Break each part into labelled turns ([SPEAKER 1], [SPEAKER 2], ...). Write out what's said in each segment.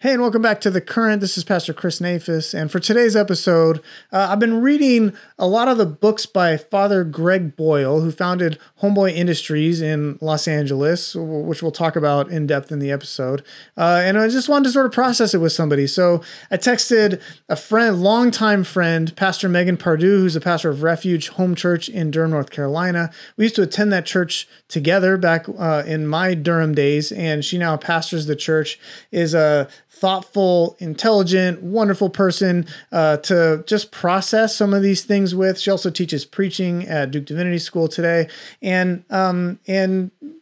[SPEAKER 1] Hey, and welcome back to The Current. This is Pastor Chris Nafis, and for today's episode, I've been reading a lot of the books by Father Greg Boyle, who founded Homeboy Industries in Los Angeles, which we'll talk about in depth in the episode. And I just wanted to sort of process it with somebody. So I texted a friend, longtime friend, Pastor Megan Pardue, who's a pastor of Refuge Home Church in Durham, North Carolina. We used to attend that church together back in my Durham days, and she now pastors the church, is a thoughtful, intelligent, wonderful person to just process some of these things with. She also teaches preaching at Duke Divinity School today, and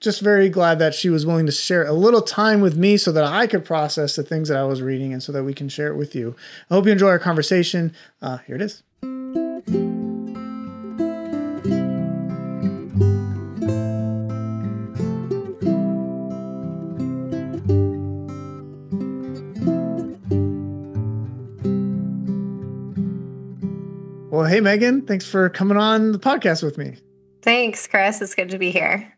[SPEAKER 1] just very glad that she was willing to share a little time with me so that I could process the things that I was reading and so that we can share it with you. I hope you enjoy our conversation. Here it is. Well, hey, Megan, thanks for coming on the podcast with me.
[SPEAKER 2] Thanks, Chris. It's good to be here.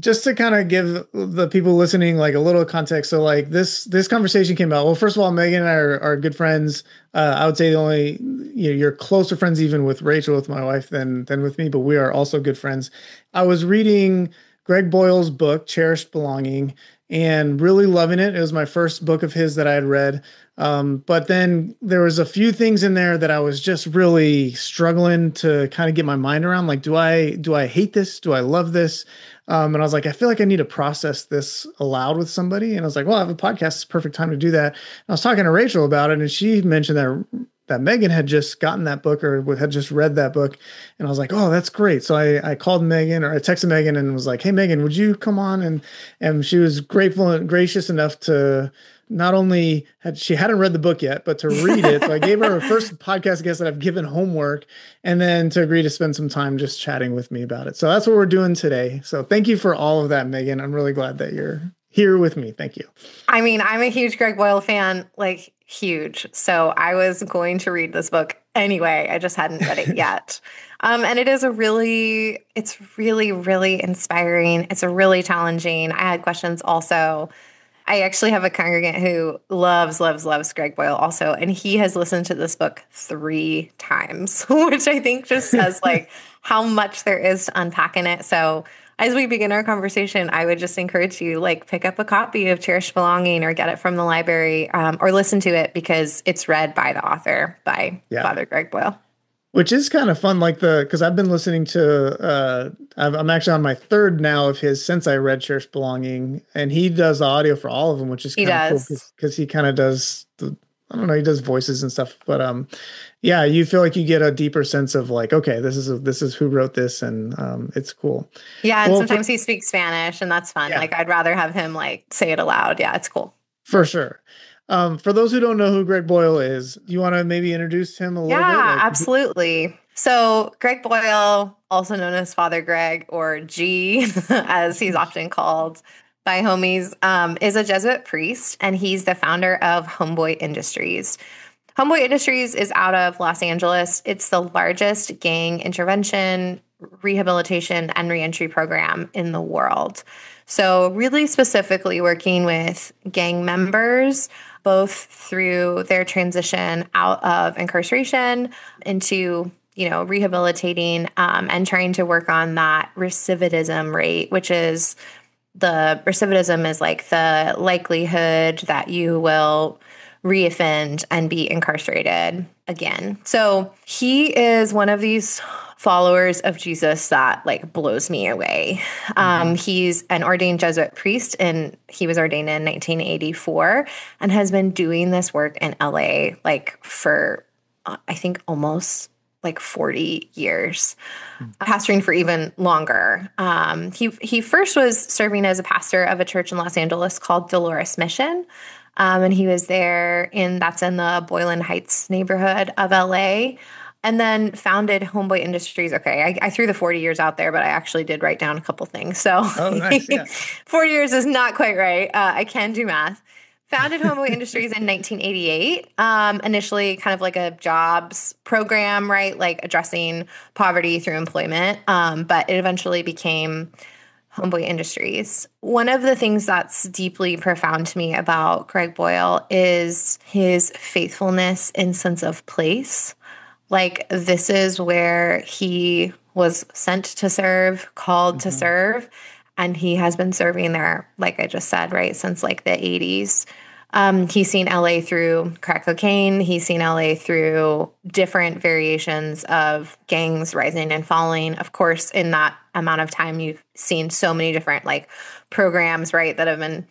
[SPEAKER 1] Just to kind of give the people listening like a little context. So like this conversation came out. Well, first of all, Megan and I are good friends. I would say you're closer friends even with Rachel, with my wife, than with me, but we are also good friends. I was reading Greg Boyle's book, Cherished Belonging, and really loving it. It was my first book of his that I had read. But then there was a few things in there that I was just really struggling to kind of get my mind around. Like, do I hate this? Do I love this? And I was like, I feel like I need to process this aloud with somebody. And I was like, well, I have a podcast. It's the perfect time to do that. And I was talking to Rachel about it, and she mentioned that Megan had just gotten that book or had just read that book. And I was like, oh, that's great. So I called Megan, or I texted Megan and was like, hey, Megan, would you come on? And she was grateful and gracious enough to not only she hadn't read the book yet, but to read it. So I gave her her first podcast guest that I've given homework, and then to agree to spend some time just chatting with me about it. So that's what we're doing today. So thank you for all of that, Megan. I'm really glad that you're here with me. Thank you.
[SPEAKER 2] I mean, I'm a huge Greg Boyle fan, like huge. So I was going to read this book anyway. I just hadn't read it yet. And it's really, really inspiring. It's a really challenging. I had questions also. I actually have a congregant who loves Greg Boyle also, and he has listened to this book 3 times, which I think just says like how much there is to unpack in it. So as we begin our conversation, I would just encourage you, like, pick up a copy of Cherished Belonging or get it from the library, or listen to it because it's read by the author, by Father Greg Boyle.
[SPEAKER 1] Which is kind of fun, because I've been listening to, I'm actually on my 3rd now of his since I read Cherished Belonging, and he does the audio for all of them, which is kind of cool because he kind of does, he does voices and stuff. But yeah, you feel like you get a deeper sense of like, okay, this is who wrote this, and it's cool.
[SPEAKER 2] Yeah, and sometimes he speaks Spanish, and that's fun. Yeah. Like, I'd rather have him like say it aloud. Yeah, it's cool.
[SPEAKER 1] For sure. For those who don't know who Greg Boyle is, do you want to maybe introduce him a little bit?
[SPEAKER 2] Yeah, absolutely. So Greg Boyle, also known as Father Greg, or G, as he's often called by homies, is a Jesuit priest, and he's the founder of Homeboy Industries. Homeboy Industries is out of Los Angeles. It's the largest gang intervention, rehabilitation, and reentry program in the world. So really specifically working with gang members, both through their transition out of incarceration into, rehabilitating, and trying to work on that recidivism rate, which is recidivism is like the likelihood that you will reoffend and be incarcerated again. So he is one of these followers of Jesus that like blows me away. He's an ordained Jesuit priest, and he was ordained in 1984 and has been doing this work in LA like for, I think, almost like 40 years, pastoring for even longer. He first was serving as a pastor of a church in Los Angeles called Dolores Mission. And he was there that's in the Boylan Heights neighborhood of LA, and then founded Homeboy Industries. Okay, I threw the 40 years out there, but I actually did write down a couple things. So nice, yeah. 40 years is not quite right. I can do math. Founded Homeboy Industries in 1988, initially kind of like a jobs program, right? Like addressing poverty through employment. But it eventually became Homeboy Industries. One of the things that's deeply profound to me about Greg Boyle is his faithfulness in sense of place. Like, this is where he was sent to serve, called to serve, and he has been serving there, like I just said, right, since like the 80s. He's seen LA through crack cocaine. He's seen LA through different variations of gangs rising and falling. Of course, in that amount of time, you've seen so many different like programs, right, that have been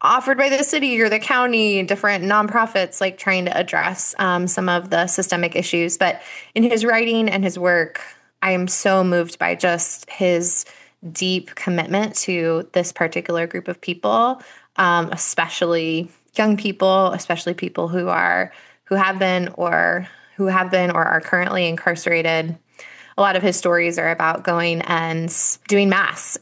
[SPEAKER 2] offered by the city or the county, different nonprofits, like trying to address some of the systemic issues. But in his writing and his work, I am so moved by just his deep commitment to this particular group of people, especially young people, especially people who have been or are currently incarcerated. A lot of his stories are about going and doing mass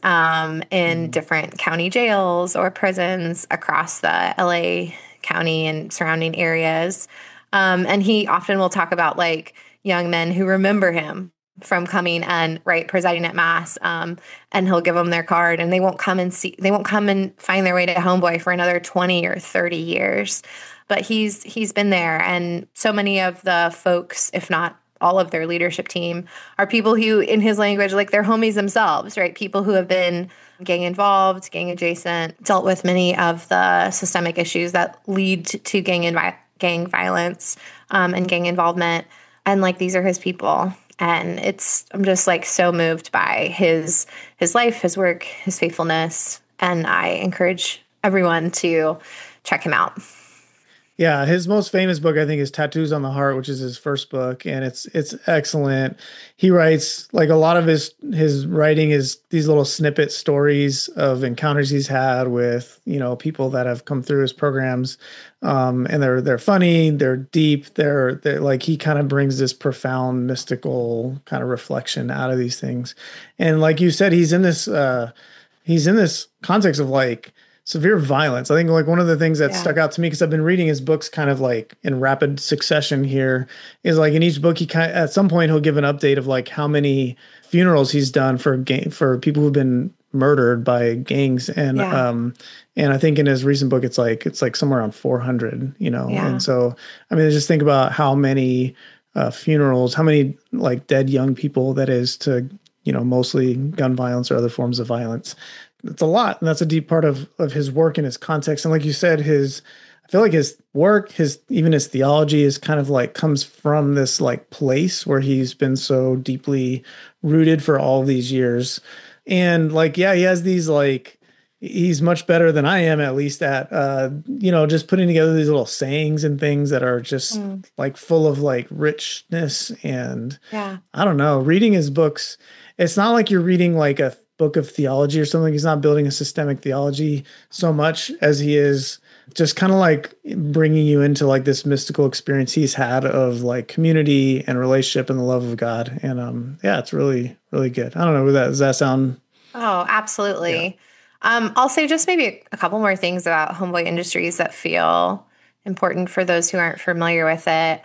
[SPEAKER 2] in different county jails or prisons across the LA County and surrounding areas. And he often will talk about like young men who remember him from coming and presiding at mass, and he'll give them their card, and they won't come and find their way to Homeboy for another 20 or 30 years. But he's been there, and so many of the folks, if not all of their leadership team, are people who, in his language, like they're homies themselves, right? People who have been gang involved, gang adjacent, dealt with many of the systemic issues that lead to gang violence and gang involvement. And like, these are his people. And I'm just like so moved by his life, his work, his faithfulness. And I encourage everyone to check him out.
[SPEAKER 1] Yeah, his most famous book, I think, is Tattoos on the Heart, which is his first book, and it's excellent. He writes like a lot of his writing is these little snippet stories of encounters he's had with, people that have come through his programs, and they're funny, they're deep, they're like, he kind of brings this profound mystical kind of reflection out of these things, and like you said, he's in this context of like severe violence. I think like one of the things that stuck out to me, because I've been reading his books kind of like in rapid succession here, is like in each book he at some point he'll give an update of like how many funerals he's done for people who've been murdered by gangs, and I think in his recent book it's like somewhere around 400, and so I mean, just think about how many funerals, how many like dead young people that is to mostly gun violence or other forms of violence. It's a lot. And that's a deep part of his work and his context. And like you said, I feel like his work, even his theology is kind of like comes from this like place where he's been so deeply rooted for all these years. And like, he has these like, he's much better than I am, at least at, just putting together these little sayings and things that are just like full of like richness. And I don't know, reading his books, it's not like you're reading like a book of theology or something. He's not building a systemic theology so much as he is just kind of like bringing you into like this mystical experience he's had of like community and relationship and the love of God. And it's really, really good. I don't know, does that sound?
[SPEAKER 2] Oh, absolutely. I'll say just maybe a couple more things about Homeboy Industries that feel important for those who aren't familiar with it.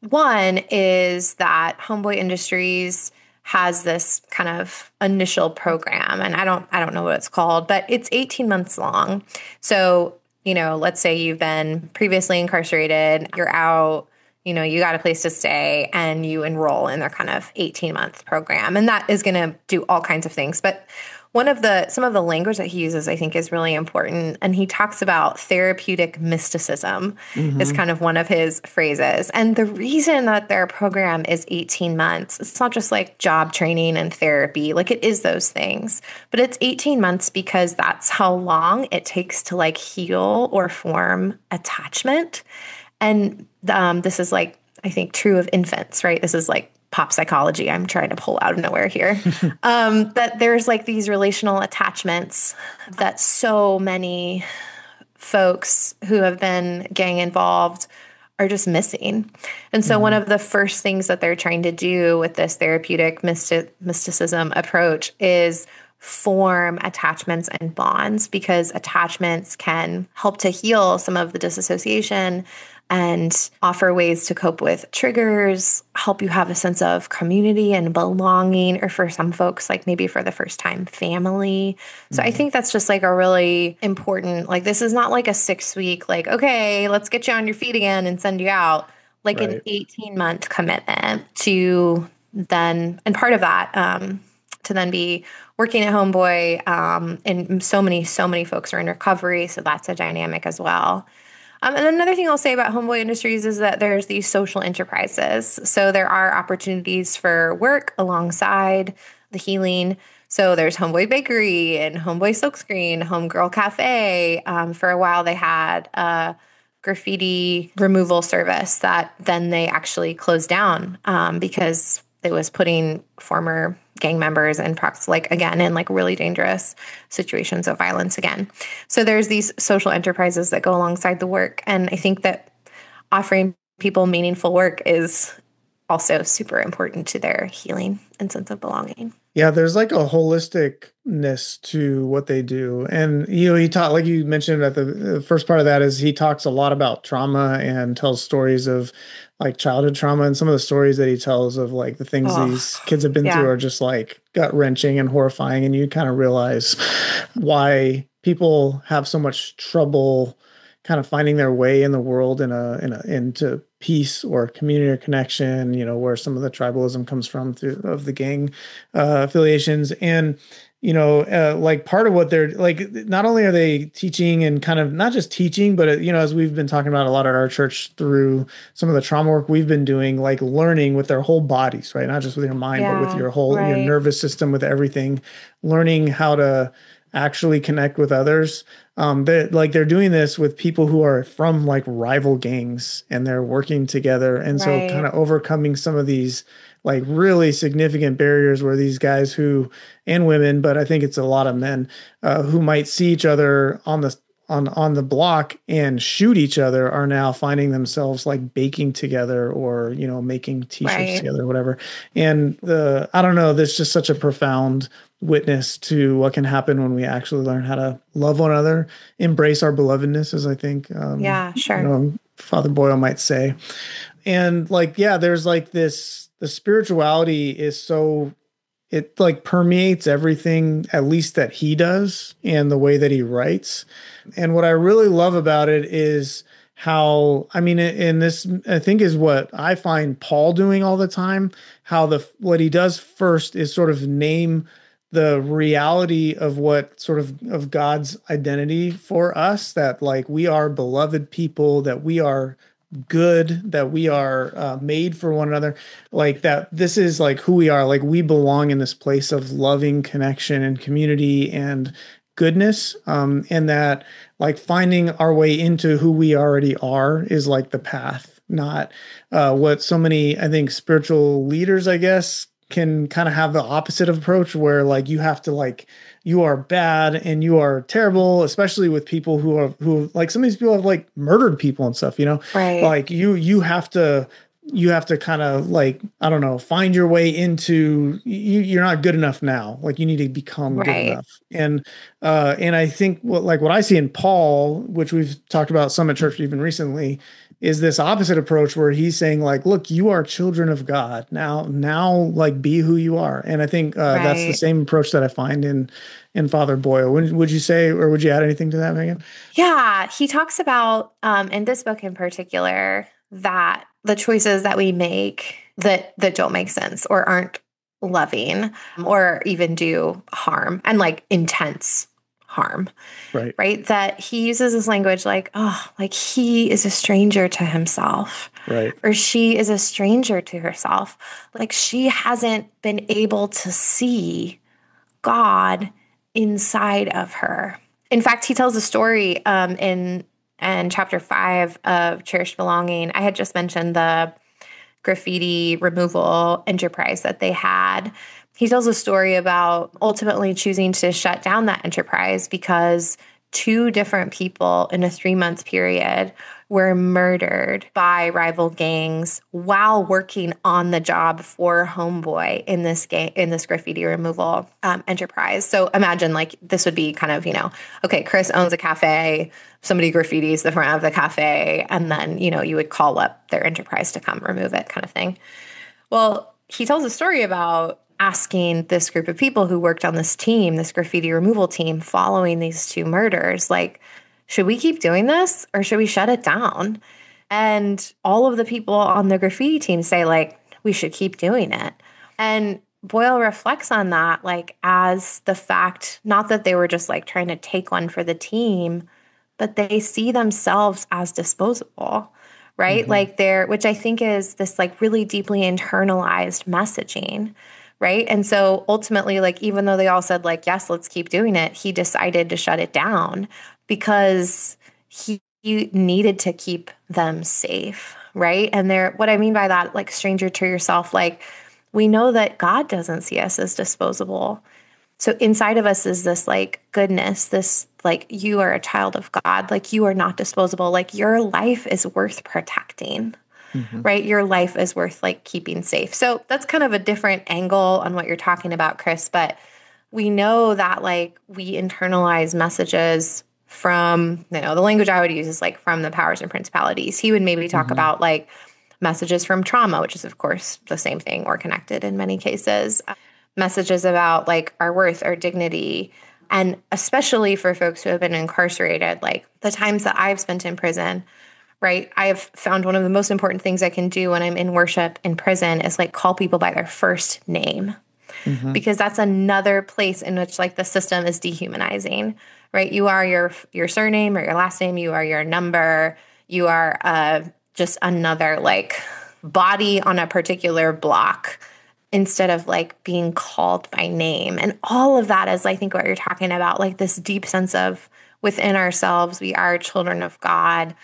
[SPEAKER 2] One is that Homeboy Industries has this kind of initial program, and I don't know what it's called, but it's 18 months long. So, let's say you've been previously incarcerated, you're out, you got a place to stay, and you enroll in their kind of 18-month program. And that is going to do all kinds of things. But some of the language that he uses, I think, is really important. And he talks about therapeutic mysticism is kind of one of his phrases. And the reason that their program is 18 months, it's not just like job training and therapy, like it is those things, but it's 18 months because that's how long it takes to like heal or form attachment. And this is like, I think, true of infants, right? This is like pop psychology I'm trying to pull out of nowhere here. That there's like these relational attachments that so many folks who have been gang involved are just missing. And so one of the first things that they're trying to do with this therapeutic mysticism approach is form attachments and bonds, because attachments can help to heal some of the disassociation and offer ways to cope with triggers, help you have a sense of community and belonging, or for some folks, like maybe for the first time, family. So I think that's just like a really important, like, this is not like a 6-week, like, okay, let's get you on your feet again and send you out, like an 18-month commitment to then, and part of that, to then be working at Homeboy. And so many folks are in recovery. So that's a dynamic as well. And another thing I'll say about Homeboy Industries is that there's these social enterprises. So there are opportunities for work alongside the healing. So there's Homeboy Bakery and Homeboy Silkscreen, Homegirl Cafe. For a while, they had a graffiti removal service that then they actually closed down because it was putting former gang members and like again in like really dangerous situations of violence again. So there's these social enterprises that go alongside the work, and I think that offering people meaningful work is also super important to their healing and sense of belonging.
[SPEAKER 1] Yeah, there's like a holisticness to what they do. And, he taught, like you mentioned at the first part of that, is he talks a lot about trauma and tells stories of like childhood trauma. And some of the stories that he tells of like the things these kids have been through are just like gut wrenching and horrifying. And you kind of realize why people have so much trouble kind of finding their way in the world into peace or community or connection, where some of the tribalism comes from through of the gang affiliations. And, like part of what they're like, not only are they teaching and kind of not just teaching, but, as we've been talking about a lot at our church through some of the trauma work we've been doing, like learning with their whole bodies, right? Not just with your mind, but with your whole, your nervous system, with everything, learning how to actually connect with others. They're doing this with people who are from like rival gangs, and they're working together. And so kind of overcoming some of these like really significant barriers where these guys and women, but I think it's a lot of men, who might see each other on the block and shoot each other, are now finding themselves like baking together or, making t-shirts together or whatever. And I don't know, there's just such a profound witness to what can happen when we actually learn how to love one another, embrace our belovedness, as I think, Father Boyle might say. And like, there's like the spirituality is so, it like permeates everything, at least that he does, and the way that he writes. And what I really love about it is how, I mean, in this, I think is what I find Paul doing all the time, how what he does first is sort of name the reality of what sort of God's identity for us, that like we are beloved people, that we are good, that we are made for one another, like that this is like who we are, like we belong in this place of loving connection and community and goodness, and that like finding our way into who we already are is like the path, not what so many, I think, spiritual leaders, I guess, can kind of have the opposite approach, where like you have to like, you are bad and you are terrible, especially with people who like some of these people have like murdered people and stuff, like you have to kind of like, I don't know, find your way into, you're not good enough now. Like you need to become good enough. And I think what I see in Paul, which we've talked about some at church even recently, is this opposite approach where he's saying like, look, you are children of God now, like be who you are. And I think that's the same approach that I find in Father Boyle. Would you say, or would you add anything to that, Megan?
[SPEAKER 2] Yeah, he talks about in this book in particular that the choices that we make that don't make sense or aren't loving or even do harm, and like intense harm, right? That he uses this language like, oh, like he is a stranger to himself, or she is a stranger to herself. Like she hasn't been able to see God inside of her. In fact, he tells a story in chapter 5 of Cherished Belonging. I had just mentioned the graffiti removal enterprise that they had. He tells a story about ultimately choosing to shut down that enterprise because two different people in a 3-month period were murdered by rival gangs while working on the job for Homeboy in this graffiti removal enterprise. So imagine like this would be kind of, okay, Chris owns a cafe, somebody graffitis the front of the cafe, and then, you would call up their enterprise to come remove it kind of thing. Well, he tells a story about asking this group of people who worked on this team, this graffiti removal team, following these two murders, like, should we keep doing this or should we shut it down? And all of the people on the graffiti team say, like, we should keep doing it. And Boyle reflects on that, like, as the fact, not that they were just like trying to take one for the team, but they see themselves as disposable, right? Like which I think is this like really deeply internalized messaging. Right. And so ultimately, like, even though they all said, like, yes, let's keep doing it, he decided to shut it down because he needed to keep them safe. Right. And what I mean by that, like, stranger to yourself, like, we know that God doesn't see us as disposable. So inside of us is this like goodness, this like, you are a child of God, like, you are not disposable, like, your life is worth protecting. Right? Your life is worth like keeping safe. So that's kind of a different angle on what you're talking about, Chris. But we know that like we internalize messages from, the language I would use is like from the powers and principalities. He would maybe talk about like messages from trauma, which is of course the same thing or connected in many cases. Messages about like our worth, our dignity. And especially for folks who have been incarcerated, like the times that I've spent in prison, right? I have found one of the most important things I can do when I'm in worship in prison is like call people by their first name, because that's another place in which like the system is dehumanizing, right? You are your surname or your last name. You are your number. You are just another like body on a particular block instead of like being called by name. And all of that is, I think, what you're talking about, like this deep sense of within ourselves, we are children of God.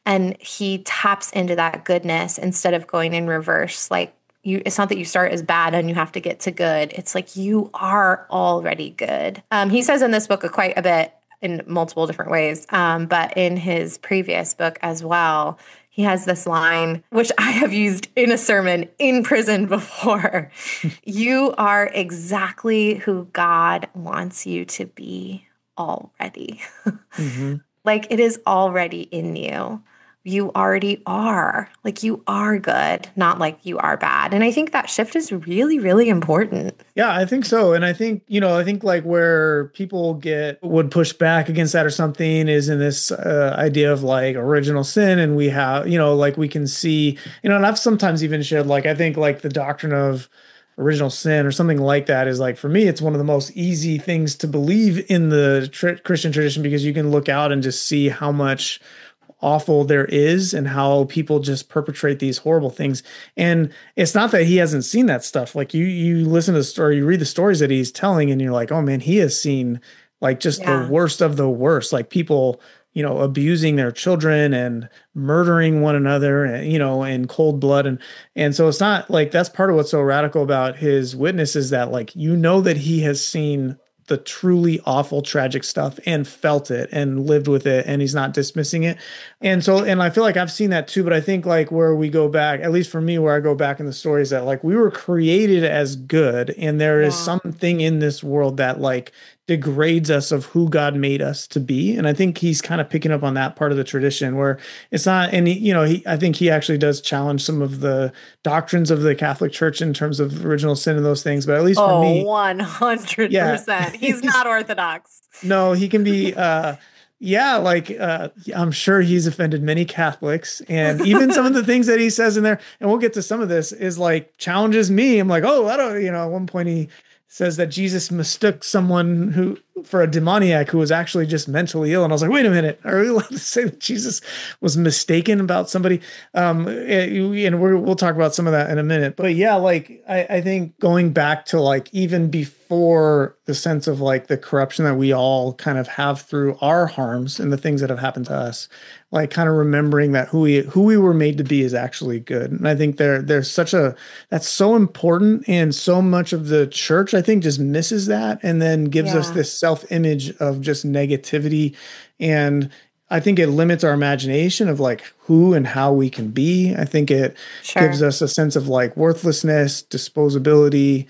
[SPEAKER 2] And he taps into that goodness instead of going in reverse. Like it's not that you start as bad and you have to get to good. It's like you are already good. He says in this book quite a bit in multiple different ways, but in his previous book as well, he has this line, which I have used in a sermon in prison before. You are exactly who God wants you to be already. Like it is already in you. You already are. Like you are good, not like you are bad. And I think that shift is really, really important.
[SPEAKER 1] Yeah, I think so. And I think, I think like where people would push back against that or something is in this idea of like original sin. And we have, like we can see, and I've sometimes even shared, like, I think like the doctrine of original sin or something like that is like, for me, it's one of the most easy things to believe in the Christian tradition, because you can look out and just see how much awful there is and how people just perpetrate these horrible things. And it's not that he hasn't seen that stuff. Like you listen to the story, you read the stories that he's telling, and you're like, oh man, he has seen like just the worst of the worst, like people, abusing their children and murdering one another, and, in cold blood. And so it's not like, that's part of what's so radical about his witness is that like, that he has seen the truly awful, tragic stuff and felt it and lived with it, and he's not dismissing it. And I feel like I've seen that too, but I think like where we go back, at least for me, where I go back in the stories, that like we were created as good, and there is something in this world that like degrades us of who God made us to be. And I think he's kind of picking up on that part of the tradition where it's not, and I think he actually does challenge some of the doctrines of the Catholic Church in terms of original sin and those things. But at least for me,
[SPEAKER 2] 100%. He's not Orthodox.
[SPEAKER 1] No, he can be, I'm sure he's offended many Catholics, and even some of the things that he says in there, and we'll get to some of this, is like challenges me. I'm like, oh, I don't, at one point he says that Jesus mistook someone for a demoniac who was actually just mentally ill. And I was like, wait a minute, are we allowed to say that Jesus was mistaken about somebody? And we'll talk about some of that in a minute. But yeah, like I think going back to like even before the sense of like the corruption that we all kind of have through our harms and the things that have happened to us, like kind of remembering that who we were made to be is actually good. And I think there's that's so important, and so much of the church, I think, just misses that, and then gives us this self-image of just negativity. And I think it limits our imagination of like who and how we can be. I think it gives
[SPEAKER 2] Sure.
[SPEAKER 1] us a sense of like worthlessness, disposability,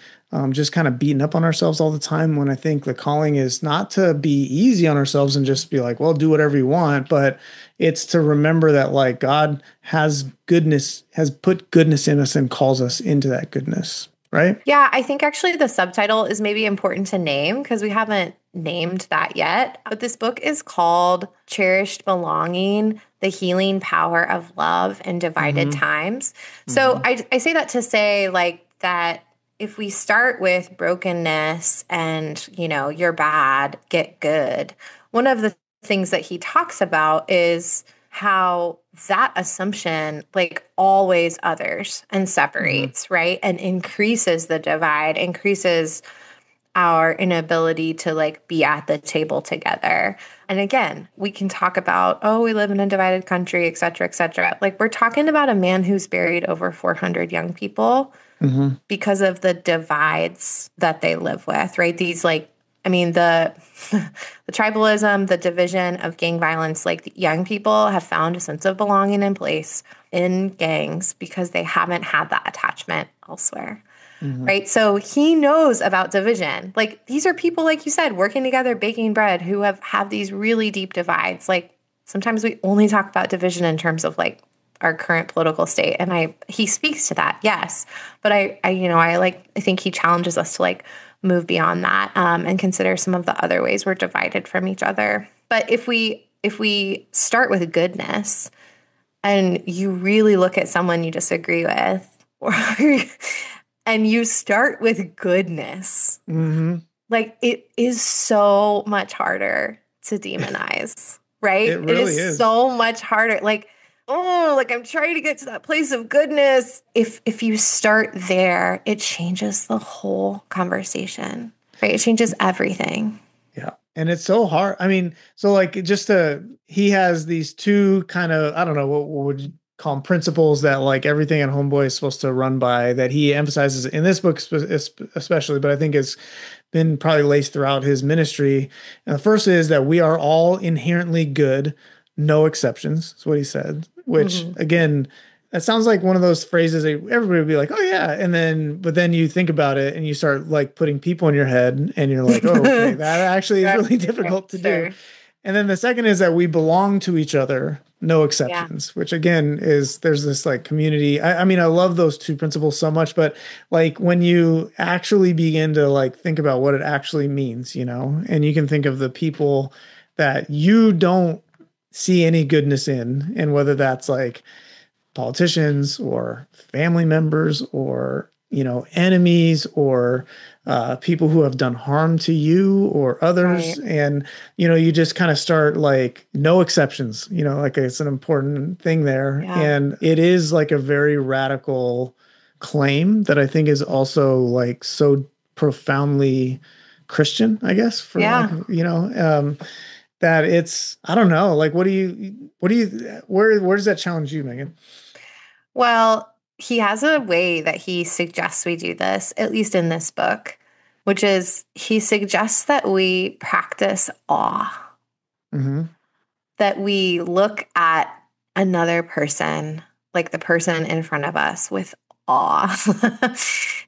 [SPEAKER 1] just kind of beating up on ourselves all the time. When I think the calling is not to be easy on ourselves and just be like, well, do whatever you want, but it's to remember that like God has goodness, has put goodness in us and calls us into that goodness, right?
[SPEAKER 2] Yeah, I think actually the subtitle is maybe important to name because we haven't named that yet. But this book is called Cherished Belonging: The Healing Power of Love in Divided
[SPEAKER 1] Mm-hmm.
[SPEAKER 2] Times. So
[SPEAKER 1] Mm-hmm.
[SPEAKER 2] I say that to say like that if we start with brokenness and, you're bad, get good, one of the things that he talks about is how that assumption like always others and
[SPEAKER 1] Mm-hmm.
[SPEAKER 2] separates, right? And increases the divide, increases our inability to like be at the table together. And again, we can talk about, oh, we live in a divided country, et cetera, et cetera. Like we're talking about a man who's buried over 400 young people
[SPEAKER 1] Mm-hmm.
[SPEAKER 2] because of the divides that they live with, right? These like, I mean, the the tribalism, the division of gang violence, like the young people have found a sense of belonging in place in gangs because they haven't had that attachment elsewhere.
[SPEAKER 1] Mm-hmm.
[SPEAKER 2] Right. So he knows about division. Like these are people, like you said, working together, baking bread, who have these really deep divides. Like sometimes we only talk about division in terms of like our current political state. And he speaks to that, yes. But I think he challenges us to like move beyond that and consider some of the other ways we're divided from each other. But if we start with goodness and you really look at someone you disagree with, or and you start with goodness,
[SPEAKER 1] Mm-hmm.
[SPEAKER 2] like it is so much harder to demonize,
[SPEAKER 1] It
[SPEAKER 2] right? It
[SPEAKER 1] really
[SPEAKER 2] is
[SPEAKER 1] is.
[SPEAKER 2] so much harder. Like, oh, like I'm trying to get to that place of goodness. If you start there, it changes the whole conversation, right? It changes everything.
[SPEAKER 1] Yeah. And it's so hard. I mean, so like he has these two kind of, I don't know, what would you call them, principles that like everything at Homeboy is supposed to run by, that he emphasizes in this book especially, but I think it's been probably laced throughout his ministry. And the first is that we are all inherently good, no exceptions. That's what he said, which
[SPEAKER 2] Hmm.
[SPEAKER 1] again, that sounds like one of those phrases that everybody would be like, oh yeah. But then you think about it and you start like putting people in your head and you're like, oh, okay, that actually is
[SPEAKER 2] Right,
[SPEAKER 1] really
[SPEAKER 2] right,
[SPEAKER 1] difficult to do.
[SPEAKER 2] sure.
[SPEAKER 1] And then the second is that we belong to each other, no
[SPEAKER 2] Yeah.
[SPEAKER 1] exceptions, which again is there's this like community. I mean, I love those two principles so much, but like when you actually begin to like think about what it actually means, and you can think of the people that you don't see any goodness in, and whether that's like politicians or family members or enemies or people who have done harm to you or others,
[SPEAKER 2] Right.
[SPEAKER 1] and you just kind of start like no exceptions, like it's an important thing there,
[SPEAKER 2] Yeah.
[SPEAKER 1] and it is like a very radical claim that I think is also like so profoundly Christian, I guess, for lack
[SPEAKER 2] Yeah.
[SPEAKER 1] of that it's, I don't know, like where does that challenge you, Megan?
[SPEAKER 2] Well, he has a way that he suggests we do this, at least in this book, which is he suggests that we practice awe,
[SPEAKER 1] Mm-hmm.
[SPEAKER 2] that we look at another person, like the person in front of us, with awe.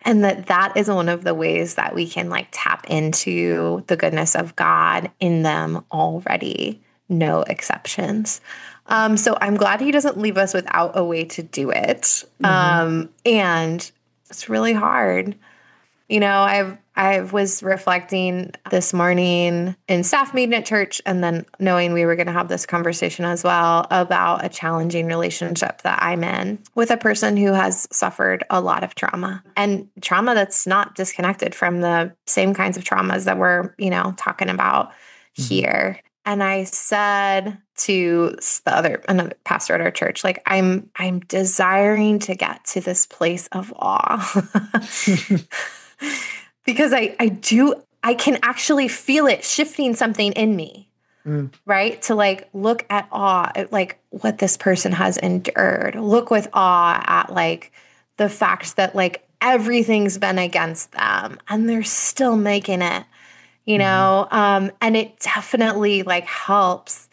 [SPEAKER 2] And that is one of the ways that we can like tap into the goodness of God in them already, no exceptions. So I'm glad he doesn't leave us without a way to do it.
[SPEAKER 1] Mm-hmm.
[SPEAKER 2] And it's really hard. I was reflecting this morning in staff meeting at church, and then knowing we were going to have this conversation as well about a challenging relationship that I'm in with a person who has suffered a lot of trauma, and trauma that's not disconnected from the same kinds of traumas that we're, talking about
[SPEAKER 1] Mm-hmm.
[SPEAKER 2] here. And I said to another pastor at our church, like I'm desiring to get to this place of awe. Because I can actually feel it shifting something in me,
[SPEAKER 1] Mm.
[SPEAKER 2] right? To like look at awe at like what this person has endured. Look with awe at like the fact that like everything's been against them and they're still making it, and it definitely like helps.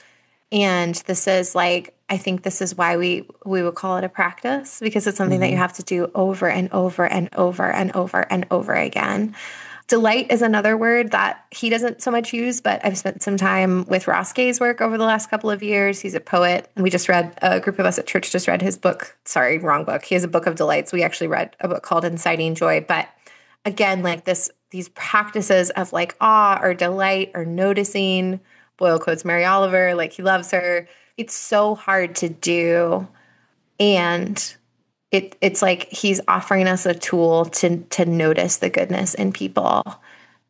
[SPEAKER 2] And this is like, I think this is why we would call it a practice, because it's something that you have to do over and over and over and over and over again. Delight is another word that he doesn't so much use, but I've spent some time with Ross Gay's work over the last couple of years. He's a poet, and we just read, a group of us at church just read his book. Sorry, wrong book. He has a book of delights. We actually read a book called Inciting Joy. But again, like these practices of like awe or delight or noticing. Boyle quotes Mary Oliver, like he loves her. It's so hard to do. And it's like he's offering us a tool to notice the goodness in people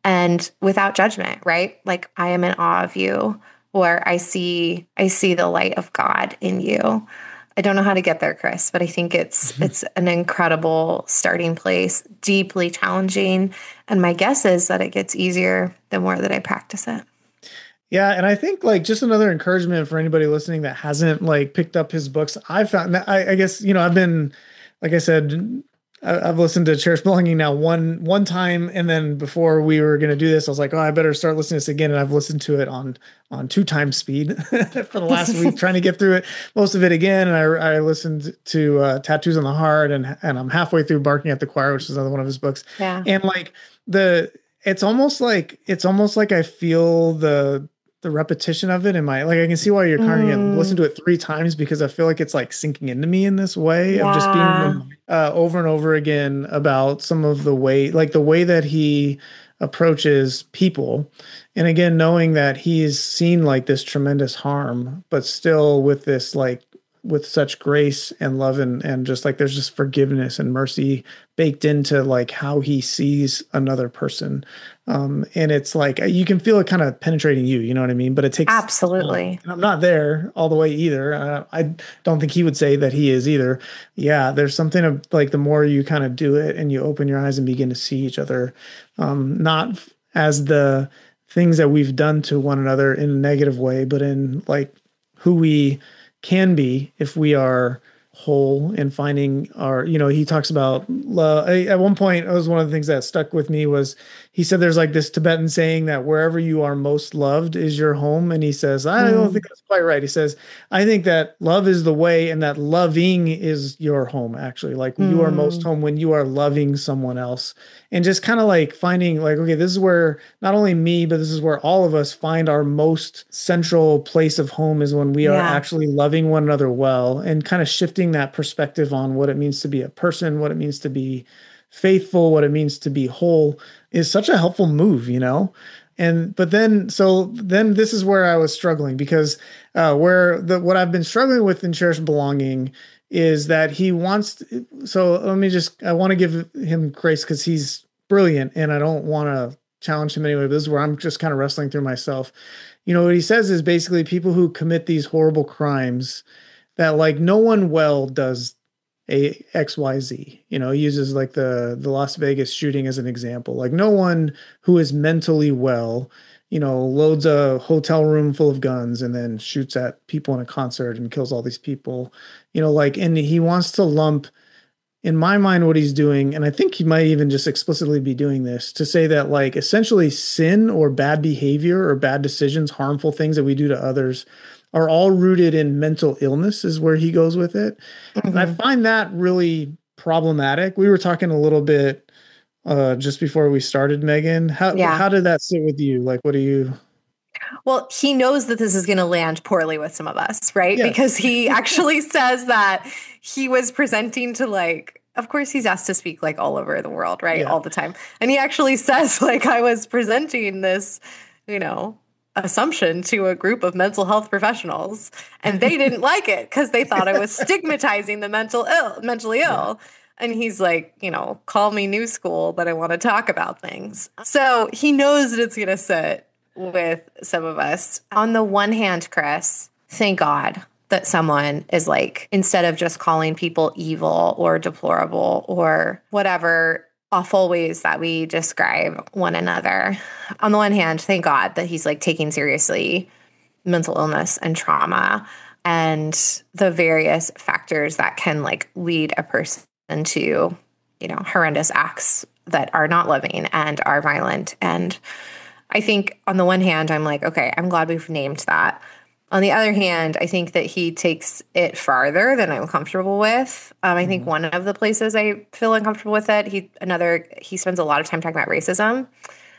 [SPEAKER 2] and without judgment, right? Like, I am in awe of you, or I see the light of God in you. I don't know how to get there, Chris, but I think it's an incredible starting place, deeply challenging. And my guess is that it gets easier the more that I practice it.
[SPEAKER 1] Yeah, and I think like just another encouragement for anybody listening that hasn't like picked up his books. I found that I guess I've been, like I said, I've listened to Cherished Belonging now one time, and then before we were going to do this, I was like, oh, I better start listening to this again, and I've listened to it on 2 times speed for the last week, trying to get through it, most of it again. And I listened to Tattoos on the Heart, and I'm halfway through Barking at the Choir, which is another one of his books.
[SPEAKER 2] Yeah,
[SPEAKER 1] and like it's almost like I feel the repetition of it in my, like, I can see why you're kind of listen to it 3 times, because I feel like it's like sinking into me in this way of just being over and over again about some of the way, like the way that he approaches people. And again, knowing that he's seen like this tremendous harm, but still with this, like, with such grace and love, and just like there's just forgiveness and mercy baked into like how he sees another person. And it's like you can feel it kind of penetrating you know what I mean? But it takes
[SPEAKER 2] absolutely.
[SPEAKER 1] and I'm not there all the way either. I don't think he would say that he is either. Yeah, there's something of like the more you kind of do it and you open your eyes and begin to see each other, not as the things that we've done to one another in a negative way, but in like who we can be if we are whole and finding our, he talks about love. At one point, it was one of the things that stuck with me was he said there's like this Tibetan saying that wherever you are most loved is your home. And he says, I don't think that's quite right. He says, I think that love is the way and that loving is your home, actually. Like you are most home when you are loving someone else. And just kind of like finding like, okay, this is where not only me, but this is where all of us find our most central place of home, is when we are actually loving one another well, and kind of shifting that perspective on what it means to be a person, what it means to be faithful, what it means to be whole, is such a helpful move, but then this is where I was struggling, because what I've been struggling with in Cherished Belonging is that he wants so I want to give him grace because he's brilliant and I don't want to challenge him anyway, but this is where I'm just kind of wrestling through myself. What he says is basically people who commit these horrible crimes, that like no one well does a XYZ. He uses like the Las Vegas shooting as an example. Like no one who is mentally well, loads a hotel room full of guns and then shoots at people in a concert and kills all these people. And he wants to lump, in my mind, what he's doing, and I think he might even just explicitly be doing this, to say that like essentially sin or bad behavior or bad decisions, harmful things that we do to others, are all rooted in mental illness, is where he goes with it. And I find that really problematic. We were talking a little bit just before we started, Megan. How did that sit with you? Like, what do you...
[SPEAKER 2] Well, he knows that this is going to land poorly with some of us, right?
[SPEAKER 1] Yes.
[SPEAKER 2] Because he actually says that he was presenting to like, of course he's asked to speak like all over the world, right? All the time. And he actually says like, I was presenting this, assumption to a group of mental health professionals, and they didn't like it because they thought I was stigmatizing the mentally ill. And he's like, call me new school, but I want to talk about things. So he knows that it's going to sit with some of us. On the one hand, Chris, thank God that someone is like, instead of just calling people evil or deplorable or whatever awful ways that we describe one another. On the one hand, thank God that he's like taking seriously mental illness and trauma and the various factors that can like lead a person to, horrendous acts that are not loving and are violent and I think on the one hand, I'm like, okay, I'm glad we've named that. On the other hand, I think that he takes it farther than I'm comfortable with. I think
[SPEAKER 1] Mm-hmm.
[SPEAKER 2] one of the places I feel uncomfortable with it, he spends a lot of time talking about racism,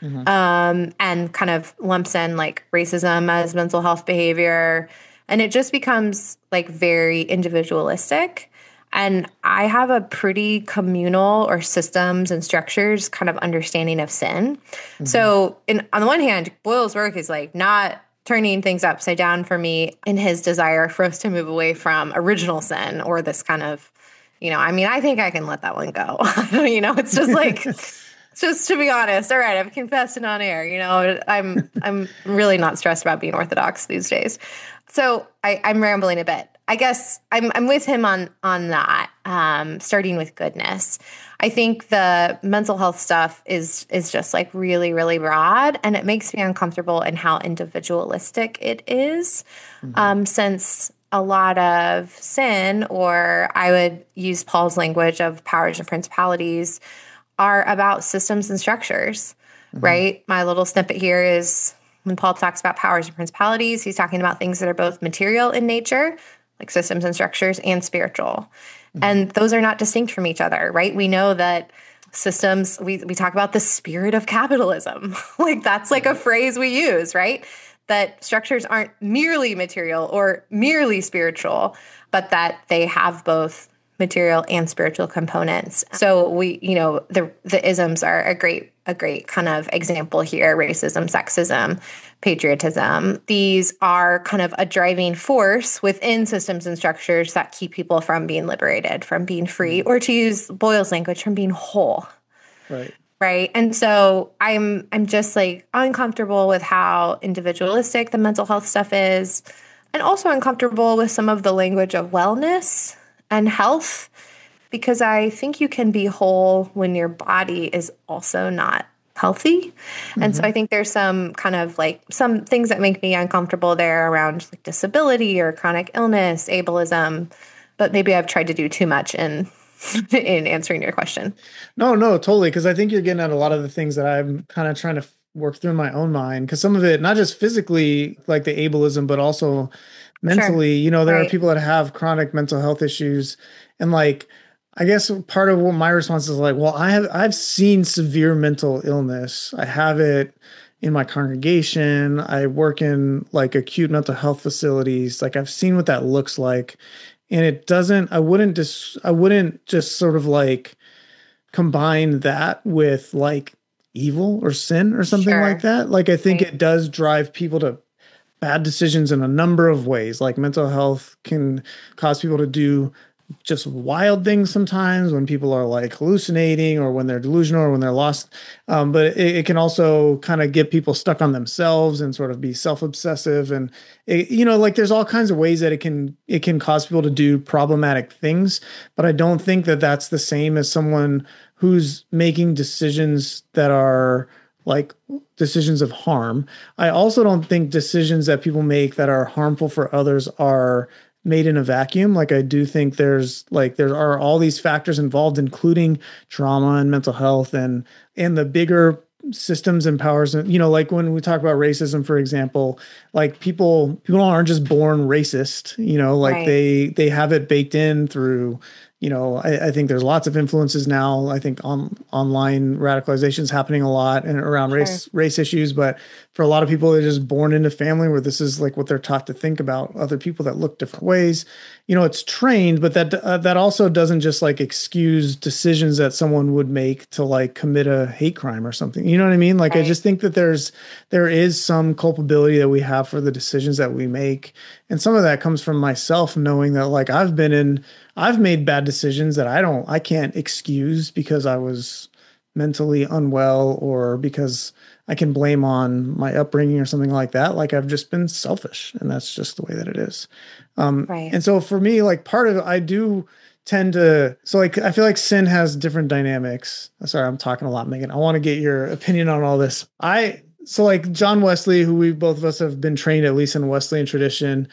[SPEAKER 1] Mm-hmm.
[SPEAKER 2] and kind of lumps in like racism as mental health behavior. And it just becomes like very individualistic. And I have a pretty communal or systems and structures kind of understanding of sin.
[SPEAKER 1] Mm-hmm.
[SPEAKER 2] So, on the one hand, Boyle's work is like not turning things upside down for me in his desire for us to move away from original sin or this kind of, I mean, I think I can let that one go. It's just like, just to be honest, all right, I've confessed it on air. I'm really not stressed about being Orthodox these days. So I'm rambling a bit. I guess I'm with him on that. Starting with goodness, I think the mental health stuff is just like really really broad, and it makes me uncomfortable in how individualistic it is.
[SPEAKER 1] Mm-hmm.
[SPEAKER 2] Since a lot of sin, or I would use Paul's language of powers and principalities, are about systems and structures,
[SPEAKER 1] Mm-hmm.
[SPEAKER 2] right? My little snippet here is when Paul talks about powers and principalities, he's talking about things that are both material in nature, like systems and structures, and spiritual.
[SPEAKER 1] Mm-hmm.
[SPEAKER 2] And those are not distinct from each other, right? We know that systems, we talk about the spirit of capitalism. Like that's like a
[SPEAKER 1] Right.
[SPEAKER 2] phrase we use, right? That structures aren't merely material or merely spiritual, but that they have both material and spiritual components. So the isms are a great kind of example here: racism, sexism, patriotism. These are kind of a driving force within systems and structures that keep people from being liberated, from being free,
[SPEAKER 1] Mm-hmm.
[SPEAKER 2] or to use Boyle's language, from being whole.
[SPEAKER 1] Right.
[SPEAKER 2] Right. And so I'm just like uncomfortable with how individualistic the mental health stuff is, and also uncomfortable with some of the language of wellness and health, because I think you can be whole when your body is also not healthy. And so
[SPEAKER 1] Mm-hmm.
[SPEAKER 2] I think there's some kind of like some things that make me uncomfortable there around like disability or chronic illness, ableism, but maybe I've tried to do too much in in answering your question.
[SPEAKER 1] No, no, totally. Because I think you're getting at a lot of the things that I'm kind of trying to work through in my own mind. Because some of it, not just physically, like the ableism, but also
[SPEAKER 2] Sure.
[SPEAKER 1] mentally, there are
[SPEAKER 2] Right.
[SPEAKER 1] people that have chronic mental health issues. And like, I guess part of what my response is like, well, I've seen severe mental illness. I have it in my congregation. I work in like acute mental health facilities. Like I've seen what that looks like. And it doesn't, I wouldn't just sort of like combine that with like evil or sin or something like
[SPEAKER 2] Sure.
[SPEAKER 1] that. Like I think
[SPEAKER 2] Right.
[SPEAKER 1] it does drive people to bad decisions in a number of ways. Like mental health can cause people to do just wild things sometimes when people are like hallucinating or when they're delusional or when they're lost. But it can also kind of get people stuck on themselves and sort of be self-obsessive. And like there's all kinds of ways that it can cause people to do problematic things. But I don't think that that's the same as someone who's making decisions that are like decisions of harm. I also don't think decisions that people make that are harmful for others are made in a vacuum. Like I do think there are all these factors involved, including trauma and mental health and the bigger systems and powers. Like when we talk about racism, for example, like people aren't just born racist, like
[SPEAKER 2] Right.
[SPEAKER 1] they have it baked in through I think there's lots of influences now. I think online radicalization is happening a lot and around
[SPEAKER 2] Sure.
[SPEAKER 1] race issues. But for a lot of people, they're just born into family where this is like what they're taught to think about other people that look different ways. It's trained, but that also doesn't just like excuse decisions that someone would make to like commit a hate crime or something. You know what I mean? Like I
[SPEAKER 2] Right.
[SPEAKER 1] just think that there is some culpability that we have for the decisions that we make, and some of that comes from myself knowing that like I've made bad decisions that I can't excuse because I was mentally unwell or because I can blame on my upbringing or something like that. Like I've just been selfish and that's just the way that it is.
[SPEAKER 2] Right.
[SPEAKER 1] And so for me, like part of it, I do tend to, so like, I feel like sin has different dynamics. Sorry, I'm talking a lot, Megan. I want to get your opinion on all this. So like John Wesley, who we both of us have been trained at least in Wesleyan tradition,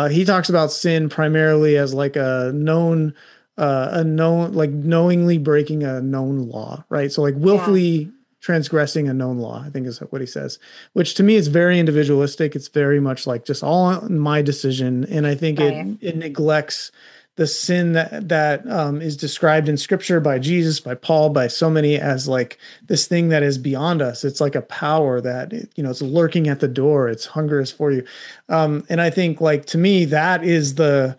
[SPEAKER 1] he talks about sin primarily as like a known, like knowingly breaking a known law, right? So like
[SPEAKER 2] Yeah.
[SPEAKER 1] willfully transgressing a known law, I think is what he says, which to me is very individualistic. It's very much like just all on my decision. And I think
[SPEAKER 2] Right.
[SPEAKER 1] it neglects the sin that is described in scripture by Jesus, by Paul, by so many as like this thing that is beyond us. It's like a power that, it's lurking at the door. Its hunger is for you. And I think like, to me, that is the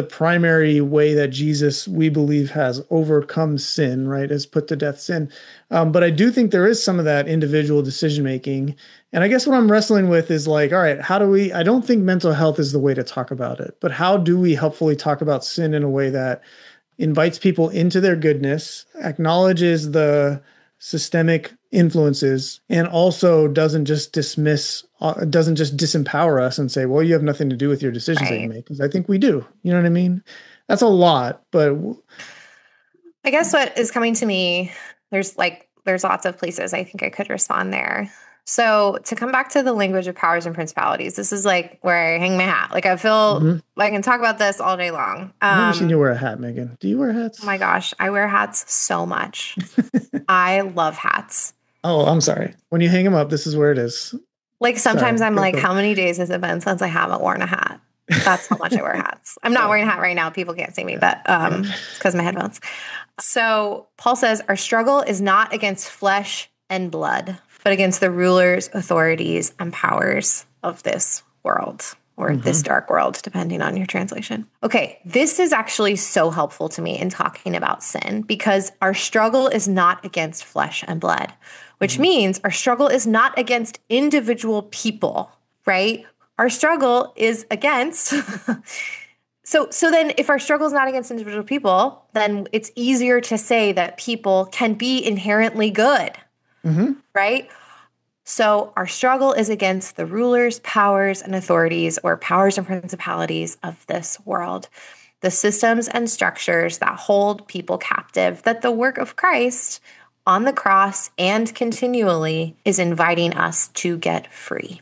[SPEAKER 1] primary way that Jesus, we believe, has overcome sin, right? Has put to death sin. But I do think there is some of that individual decision making. And I guess what I'm wrestling with is like, all right, I don't think mental health is the way to talk about it, but how do we helpfully talk about sin in a way that invites people into their goodness, acknowledges the systemic influences, and also doesn't just disempower us and say, well, you have nothing to do with your decisions that you
[SPEAKER 2] Right.
[SPEAKER 1] make. Because I think we do. You know what I mean? That's a lot, but
[SPEAKER 2] I guess what is coming to me, there's lots of places I think I could respond there. So to come back to the language of powers and principalities, this is like where I hang my hat. Like I feel
[SPEAKER 1] mhm.
[SPEAKER 2] I can talk about this all day long.
[SPEAKER 1] I've never seen you wear a hat, Megan. Do you wear
[SPEAKER 2] Oh
[SPEAKER 1] hats?
[SPEAKER 2] my gosh, I wear hats so much. I love hats.
[SPEAKER 1] Oh, I'm sorry. When you hang them up, this is where it is.
[SPEAKER 2] Like sometimes
[SPEAKER 1] Sorry.
[SPEAKER 2] I'm
[SPEAKER 1] Go
[SPEAKER 2] like,
[SPEAKER 1] for it.
[SPEAKER 2] how many days has it been since I haven't worn a hat? That's how much I wear hats. I'm not wearing a hat right now. People can't see me, but
[SPEAKER 1] Yeah.
[SPEAKER 2] it's because of my headphones. So Paul says, our struggle is not against flesh and blood, but against the rulers, authorities, and powers of this world or this
[SPEAKER 1] Mhm.
[SPEAKER 2] dark world, depending on your translation. Okay, this is actually so helpful to me in talking about sin because our struggle is not against flesh and blood, which
[SPEAKER 1] Mhm.
[SPEAKER 2] means our struggle is not against individual people, right? Our struggle is against So then if our struggle is not against individual people, then it's easier to say that people can be inherently good,
[SPEAKER 1] Mhm.
[SPEAKER 2] right? So our struggle is against the rulers, powers, and authorities, or powers and principalities of this world, the systems and structures that hold people captive, that the work of Christ on the cross and continually is inviting us to get free.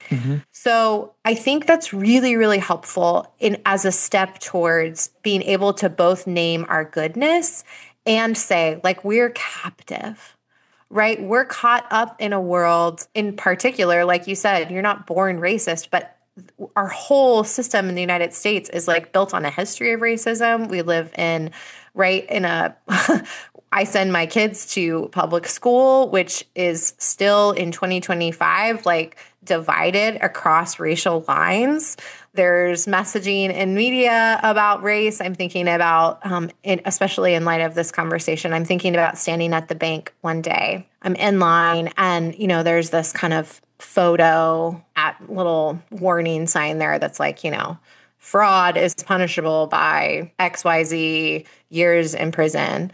[SPEAKER 1] Mhm.
[SPEAKER 2] So I think that's really, really helpful in as a step towards being able to both name our goodness and say, like, we're captive, right? We're caught up in a world in particular, like you said, you're not born racist, but our whole system in the United States is like built on a history of racism. We live in, right, in a I send my kids to public school, which is still in 2025, like divided across racial lines. There's messaging in media about race. I'm thinking about, especially in light of this conversation, I'm thinking about standing at the bank one day. I'm in line and, there's this kind of photo at little warning sign there that's like, fraud is punishable by XYZ years in prison.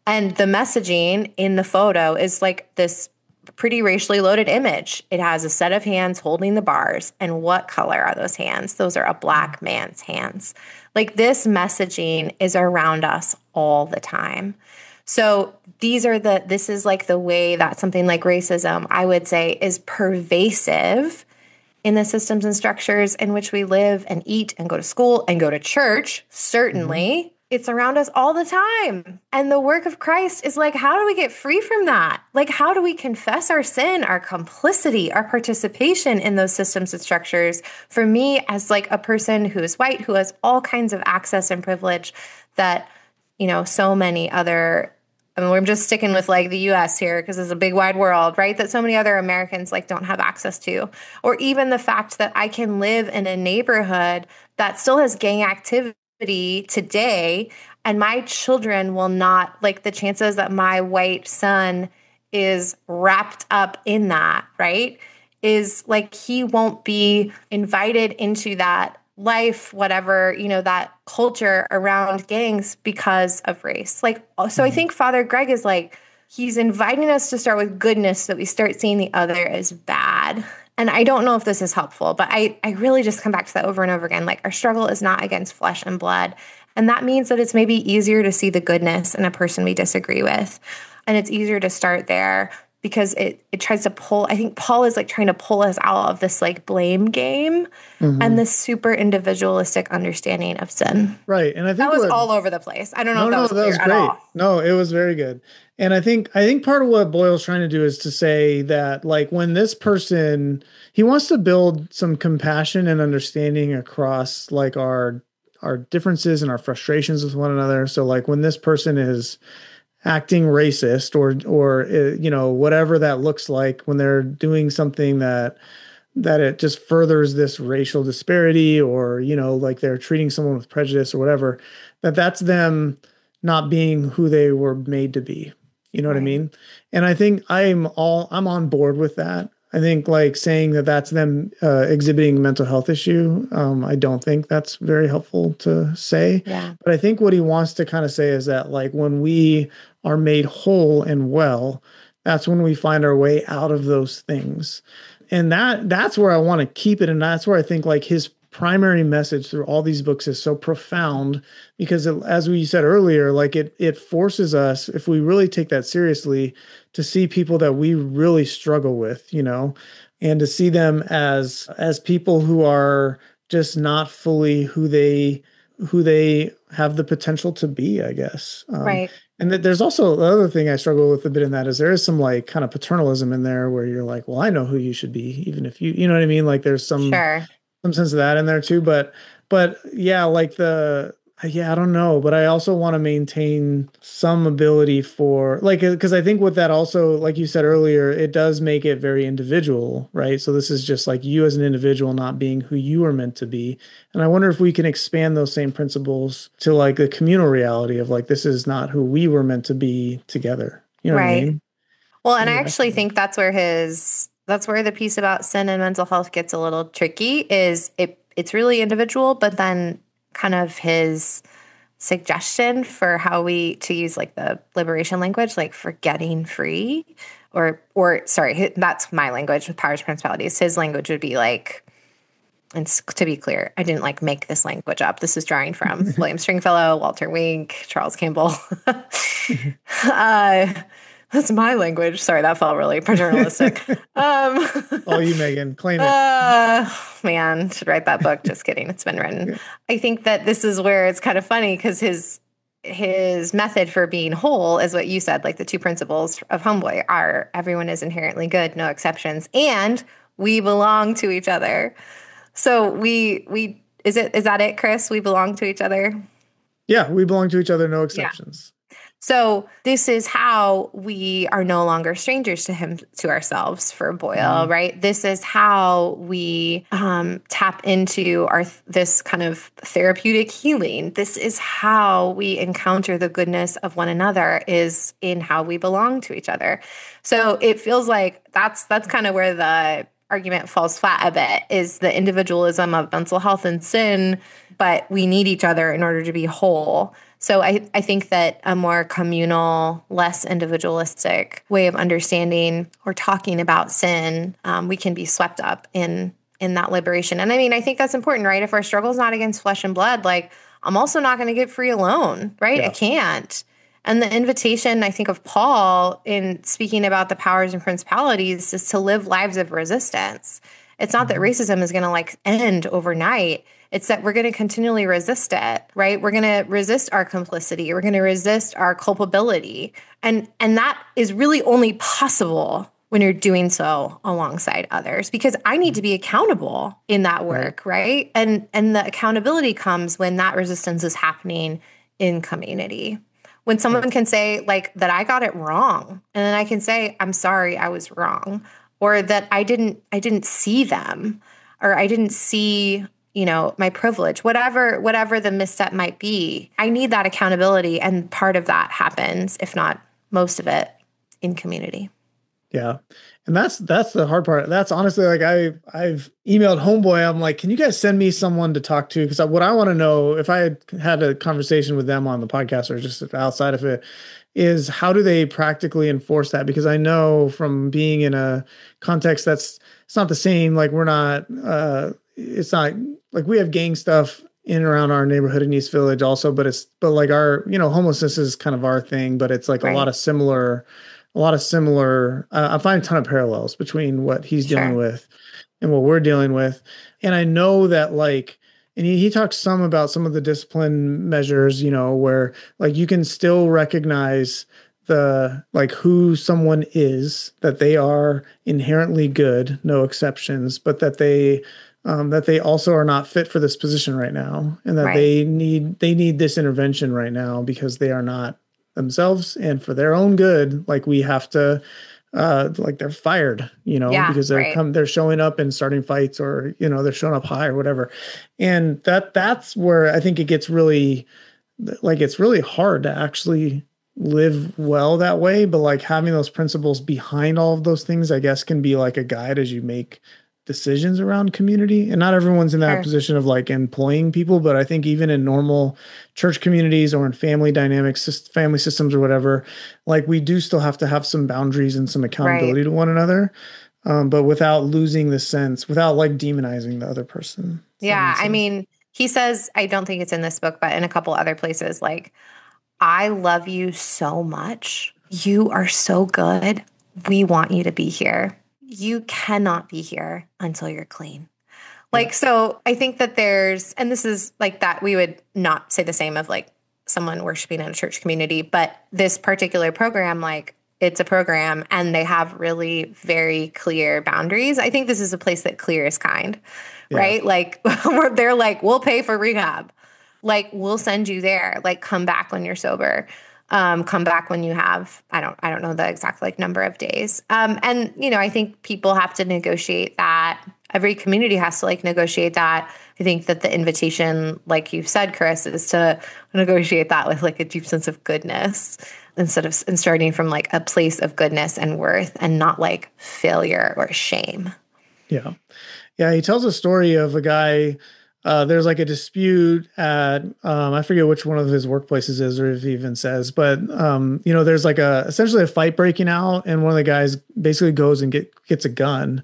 [SPEAKER 2] And the messaging in the photo is like this pretty racially loaded image. It has a set of hands holding the bars. And what color are those hands? Those are a black man's hands. Like this messaging is around us all the time. So this is like the way that something like racism, I would say, is pervasive in the systems and structures in which we live and eat and go to school and go to church.
[SPEAKER 1] Mhm.
[SPEAKER 2] Certainly, it's around us all the time. And the work of Christ is like, how do we get free from that? Like, how do we confess our sin, our complicity, our participation in those systems and structures? For me, as like a person who is white, who has all kinds of access and privilege that, so many other we're just sticking with like the US here because it's a big wide world, right? That so many other Americans like don't have access to. Or even the fact that I can live in a neighborhood that still has gang activity today and my children will not, like the chances that my white son is wrapped up in that, right? Is like he won't be invited into that life, whatever, that culture around gangs because of race. Like, so I
[SPEAKER 1] Mhm.
[SPEAKER 2] think Father Greg is like, he's inviting us to start with goodness so that we start seeing the other as bad. And I don't know if this is helpful, but I really just come back to that over and over again. Like, our struggle is not against flesh and blood. And that means that it's maybe easier to see the goodness in a person we disagree with. And it's easier to start there because it tries to pull, I think Paul is like trying to pull us out of this like blame game and this super individualistic understanding of sin.
[SPEAKER 1] Right. And I
[SPEAKER 2] That
[SPEAKER 1] think
[SPEAKER 2] was all over the place. I don't know if that
[SPEAKER 1] no,
[SPEAKER 2] was
[SPEAKER 1] that
[SPEAKER 2] clear
[SPEAKER 1] was
[SPEAKER 2] at
[SPEAKER 1] great.
[SPEAKER 2] all.
[SPEAKER 1] No, it was very good. And I think part of what Boyle's trying to do is to say that like when this person, he wants to build some compassion and understanding across like our differences and our frustrations with one another. So like when this person is acting racist or you know, whatever that looks like, when they're doing something that it just furthers this racial disparity, or you know, like they're treating someone with prejudice or whatever, that's them not being who they were made to be. You know what I
[SPEAKER 2] Right.
[SPEAKER 1] mean? And I think I'm on board with that. I think like saying that that's them exhibiting a mental health issue. I don't think that's very helpful to say.
[SPEAKER 2] Yeah.
[SPEAKER 1] But I think what he wants to kind of say is that like when we are made whole and well, that's when we find our way out of those things. And that's where I want to keep it. And that's where I think like his primary message through all these books is so profound, because as we said earlier, like it forces us, if we really take that seriously, to see people that we really struggle with, you know, and to see them as people who are just not fully who they have the potential to be, I guess.
[SPEAKER 2] Right.
[SPEAKER 1] And that there's also the other thing I struggle with a bit in that is there is some like kind of paternalism in there where you're like, well, I know who you should be, even if you know what I mean? Like there's
[SPEAKER 2] Sure.
[SPEAKER 1] some sense of that in there too. But yeah, like yeah, I don't know, but I also want to maintain some ability for like, because I think with that also, like you said earlier, it does make it very individual, right? So this is just like you as an individual not being who you are meant to be. And I wonder if we can expand those same principles to like the communal reality of like, this is not who we were meant to be together. You know what I
[SPEAKER 2] Right.
[SPEAKER 1] mean?
[SPEAKER 2] Well, and I
[SPEAKER 1] Maybe that's
[SPEAKER 2] actually think that's where the piece about sin and mental health gets a little tricky is it's really individual, but then kind of his suggestion for how we to use like the liberation language, like for getting free, or sorry, that's my language with powers principalities. His language would be like, and to be clear, I didn't like make this language up. This is drawing from William Stringfellow, Walter Wink, Charles Campbell. uh, that's my language. Sorry, that felt really paternalistic.
[SPEAKER 1] all you, Megan, claim it.
[SPEAKER 2] Man, should write that book. Just kidding. It's been written.
[SPEAKER 1] Yeah.
[SPEAKER 2] I think that this is where it's kind of funny because his method for being whole is what you said, like the two principles of Homeboy are everyone is inherently good, no exceptions, and we belong to each other. So we is that it, Chris? We belong to each other.
[SPEAKER 1] Yeah, we belong to each other, no
[SPEAKER 2] Yeah.
[SPEAKER 1] exceptions.
[SPEAKER 2] So this is how we are no longer strangers to ourselves for Boyle, right? This is how we tap into this kind of therapeutic healing. This is how we encounter the goodness of one another, is in how we belong to each other. So it feels like that's kind of where the argument falls flat a bit, is the individualism of mental health and sin, but we need each other in order to be whole. So I think that a more communal, less individualistic way of understanding or talking about sin, we can be swept up in that liberation. And I mean, I think that's important, right? If our struggle is not against flesh and blood, like I'm also not going to get free alone, right?
[SPEAKER 1] Yeah.
[SPEAKER 2] I can't. And the invitation, I think, of Paul in speaking about the powers and principalities is to live lives of resistance. It's not that racism is going to like end overnight. It's that we're going to continually resist it, right? We're going to resist our complicity. We're going to resist our culpability. And that is really only possible when you're doing so alongside others, because I need to be accountable in that work, right? And the accountability comes when that resistance is happening in community. When someone can say like that I got it wrong, and then I can say I'm sorry, I was wrong, or that I didn't see them, or I didn't see, you know, my privilege, whatever the misstep might be. I need that accountability, and part of that happens, if not most of it, in community.
[SPEAKER 1] Yeah. And that's the hard part. That's honestly like I've emailed Homeboy. I'm like, can you guys send me someone to talk to? Because what I want to know, if I had a conversation with them on the podcast or just outside of it, is how do they practically enforce that? Because I know from being in a context it's not the same. Like we're not, it's not like we have gang stuff in and around our neighborhood in East Village also, but like our, you know, homelessness is kind of our thing, but it's like a lot of similar a lot of similar, I find a ton of parallels between what he's dealing
[SPEAKER 2] Sure.
[SPEAKER 1] with and what we're dealing with. And I know that like, and he talks some about some of the discipline measures, where like you can still recognize the like who someone is, that they are inherently good, no exceptions, but that they also are not fit for this position right now, and that
[SPEAKER 2] Right.
[SPEAKER 1] they need this intervention right now because they are not themselves, and for their own good, like we have to like they're fired,
[SPEAKER 2] Yeah.
[SPEAKER 1] because
[SPEAKER 2] Right.
[SPEAKER 1] they're showing up and starting fights, or they're showing up high or whatever. And that's where I think it gets really like it's really hard to actually live well that way, but like having those principles behind all of those things, I guess, can be like a guide as you make decisions around community. And not everyone's in that
[SPEAKER 2] Sure.
[SPEAKER 1] position of like employing people, but I think even in normal church communities or in family dynamics, family systems or whatever, like we do still have to have some boundaries and some
[SPEAKER 2] Right.
[SPEAKER 1] accountability to one another, but without losing the sense, without like demonizing the other person. Does that
[SPEAKER 2] Yeah.
[SPEAKER 1] make
[SPEAKER 2] I
[SPEAKER 1] sense?
[SPEAKER 2] mean, he says, I don't think it's in this book, but in a couple other places, like, I love you so much. You are so good. We want you to be here. You cannot be here until you're clean.
[SPEAKER 1] Yeah.
[SPEAKER 2] Like, so I think that and this is like that we would not say the same of like someone worshiping in a church community, but this particular program, like, it's a program and they have really very clear boundaries. I think this is a place that clear is kind,
[SPEAKER 1] Yeah.
[SPEAKER 2] right? Like, where they're like, we'll pay for rehab. Like, we'll send you there. Like, come back when you're sober. Come back when you have, I don't know the exact like number of days. And I think people have to negotiate that. Every community has to like negotiate that. I think that the invitation, like you've said, Chris, is to negotiate that with like a deep sense of goodness instead of and starting from like a place of goodness and worth and not like failure or shame.
[SPEAKER 1] Yeah. Yeah, he tells a story of a guy. There's like a dispute at I forget which one of his workplaces is, or if he even says, but there's like essentially a fight breaking out, and one of the guys basically goes and gets a gun,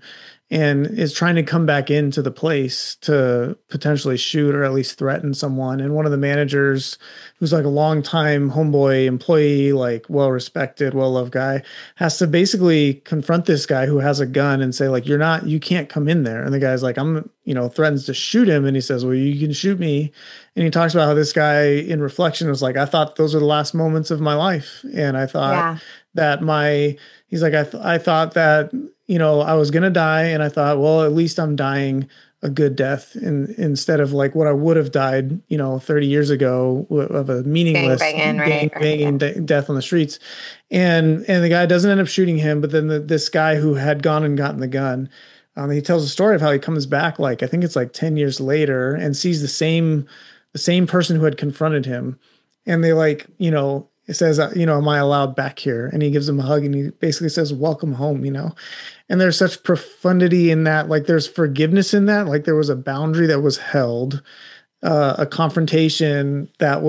[SPEAKER 1] and is trying to come back into the place to potentially shoot or at least threaten someone. And one of the managers, who's like a longtime Homeboy employee, like well respected, well loved guy, has to basically confront this guy who has a gun and say like, you can't come in there. And the guy's like, threatens to shoot him. And he says, well, you can shoot me. And he talks about how this guy in reflection was like, I thought those were the last moments of my life. And I thought
[SPEAKER 2] Yeah.
[SPEAKER 1] that he's like, I thought that, I was going to die. And I thought, well, at least I'm dying a good death instead of like what I would have died, 30 years ago of a
[SPEAKER 2] Gang
[SPEAKER 1] meaningless
[SPEAKER 2] banging,
[SPEAKER 1] gang
[SPEAKER 2] right? Or,
[SPEAKER 1] banging
[SPEAKER 2] yeah.
[SPEAKER 1] death on the streets. And the guy doesn't end up shooting him, but then this guy who had gone and gotten the gun, he tells a story of how he comes back, like, I think it's like 10 years later, and sees the same person who had confronted him. And they like, it says, am I allowed back here? And he gives him a hug and he basically says, welcome home. And there's such profundity in that. Like there's forgiveness in that. Like there was a boundary that was held, a confrontation that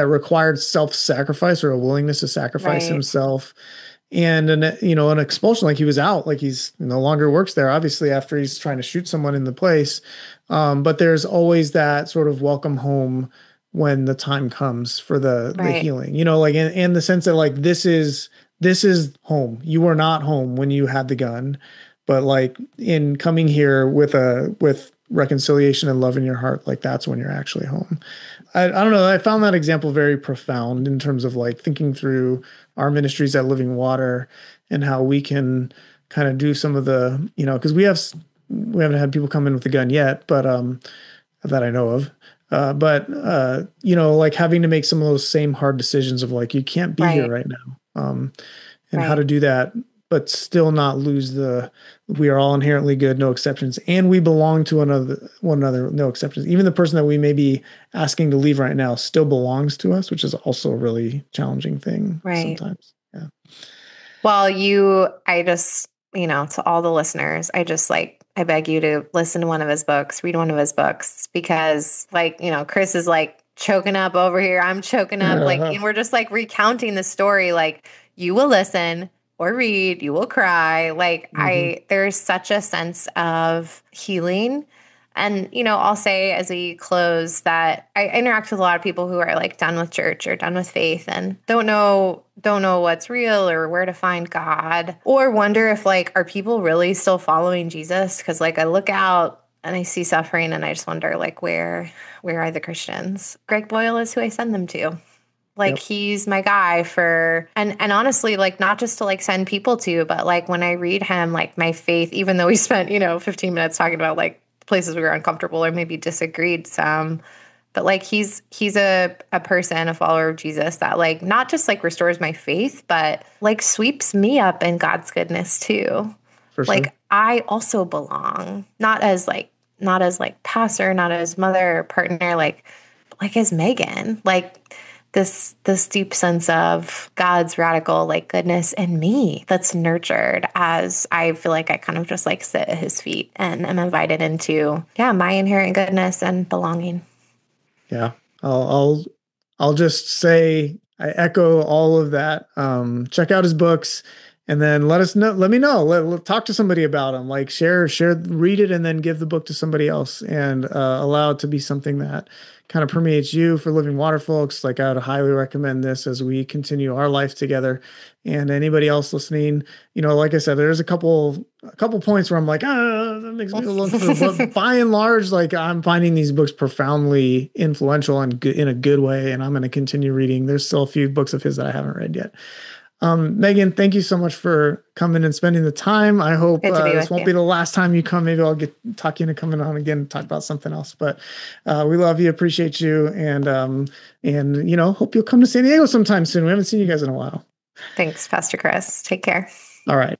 [SPEAKER 1] required self-sacrifice or a willingness to sacrifice
[SPEAKER 2] Right.
[SPEAKER 1] himself, and an expulsion. Like he was out, like he's no longer works there, obviously, after he's trying to shoot someone in the place. But there's always that sort of welcome home when the time comes for the
[SPEAKER 2] Right.
[SPEAKER 1] healing, like in the sense that like this is home. You were not home when you had the gun, but like in coming here with reconciliation and love in your heart, like that's when you're actually home. I don't know. I found that example very profound in terms of like thinking through our ministries at Living Water and how we can kind of do some of the, because we haven't had people come in with a gun yet, but that I know of. Like having to make some of those same hard decisions of like, you can't be here
[SPEAKER 2] Right.
[SPEAKER 1] right now. And how
[SPEAKER 2] Right.
[SPEAKER 1] to do that, but still not lose we are all inherently good, no exceptions. And we belong to one another, no exceptions. Even the person that we may be asking to leave right now still belongs to us, which is also a really challenging thing
[SPEAKER 2] Right.
[SPEAKER 1] sometimes. Yeah.
[SPEAKER 2] Well, I just, to all the listeners, I beg you to listen to one of his books, read one of his books, because like, Chris is like choking up over here. I'm choking up. Like, and we're just like recounting the story. Like, you will listen or read, you will cry. Like,
[SPEAKER 1] Mhm.
[SPEAKER 2] there's such a sense of healing And, I'll say as we close that I interact with a lot of people who are like done with church or done with faith and don't know what's real or where to find God, or wonder if like, are people really still following Jesus? Because like I look out and I see suffering and I just wonder like, where are the Christians? Greg Boyle is who I send them to. Like,
[SPEAKER 1] Yep.
[SPEAKER 2] he's my guy for, and honestly, like, not just to like send people to, but like when I read him, like my faith, even though we spent, 15 minutes talking about like places we were uncomfortable or maybe disagreed some, but like he's a person, a follower of Jesus that like not just like restores my faith, but like sweeps me up in God's goodness too.
[SPEAKER 1] For sure.
[SPEAKER 2] Like I also belong, not as pastor, not as mother or partner, like as Megan, like this deep sense of God's radical like goodness in me that's nurtured as I feel like I kind of just like sit at his feet and am invited into my inherent goodness and belonging.
[SPEAKER 1] Yeah. I'll just say I echo all of that. Check out his books and then let me know. Talk to somebody about them. Like share, read it and then give the book to somebody else and allow it to be something that kind of permeates you. For Living Water folks, like I would highly recommend this as we continue our life together. And anybody else listening, like I said, there's a couple points where I'm like, that makes me look through. But by and large, like I'm finding these books profoundly influential and in a good way. And I'm going to continue reading. There's still a few books of his that I haven't read yet. Megan, thank you so much for coming and spending the time. I hope this won't be the last time you come. Maybe I'll talk you into coming on again and talk about something else. But we love you, appreciate you, and hope you'll come to San Diego sometime soon. We haven't seen you guys in a while.
[SPEAKER 2] Thanks, Pastor Chris. Take care.
[SPEAKER 1] All right.